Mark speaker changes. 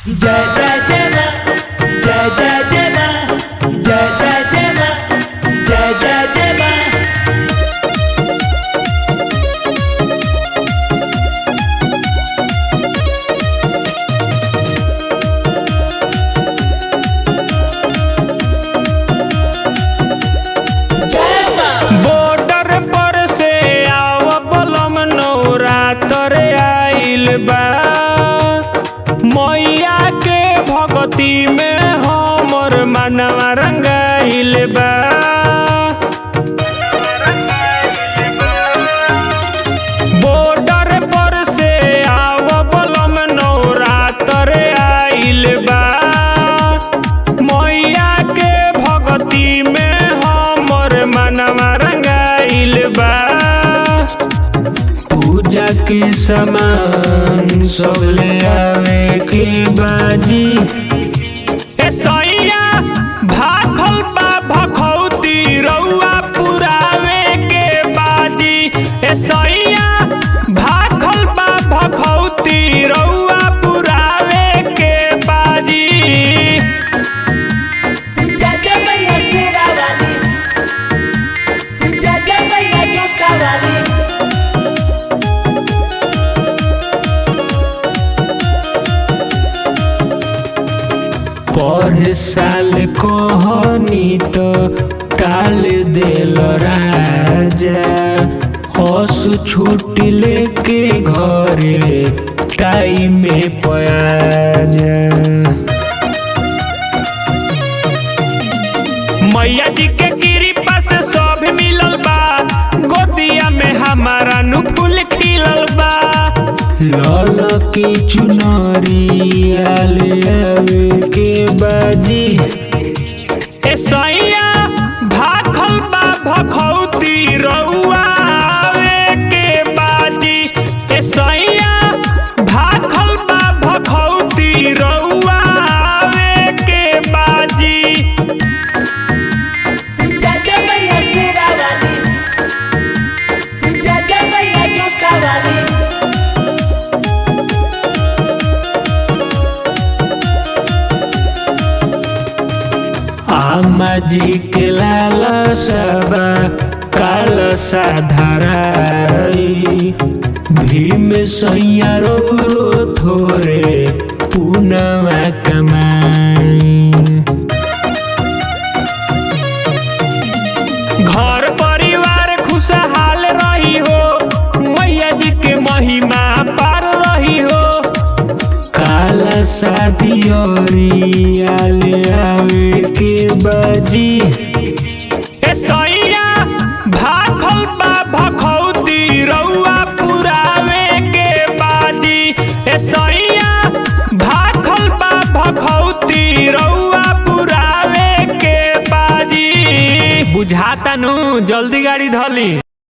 Speaker 1: जय जय जय मां, जय जय जय मां, जय जय जय मां, जय जय जय मां।
Speaker 2: बॉर्डर पर से आव बलम नवरात्र आइल बा। मैया के भगती में हमर मनवा रंगाइल बा। बॉर्डर पर से आव बलम नवरात्र आइल बा। मैया के भगती में हमर मनवा रंगाइल बा। पूजा के सामान सब ले आवे के बाजी। ए सैया भाखल बा भखौती रउआ पुरावे के बाजी। ए सैया भाखल बा भखौती रउआ पुरावे के बाजी।
Speaker 1: जय जय मैया शेरा वाली, जय जय मैया जोता वाली।
Speaker 2: पर साल कहनी तो टाल देल राजा। हसु छुट्टी लेके घरे टाइम में पयाजा। मैया जी के कृपा से सब मिलल बा। गोदिया में हमारा नुपुल खिलल बा। लाल की चुनरी आले आवे के बाजी। ए सैया भाखल बा भखौती रउआ आवे के बाजी। ए सैया भाखल बा भखौती रउआ आवे के बाजी।
Speaker 1: जय जय मैया शेरा वाली, जय जय मैया जोता वाली।
Speaker 2: आमा जी के लाला सबा काल साधाराई। भीम सैया रो थोरे पूनवा कमाई। घर परिवार खुशहाल रही हो। मैया जी के महिमा पार रही हो। काला शादी आले आवे के बाजी। ए सैया भाखल बा भखौती रउआ पुरावे के बाजी। ए सैया भाखल बा भखौती रउआ पुरावे के बाजी। बुझाता नु जल्दी गाड़ी धली।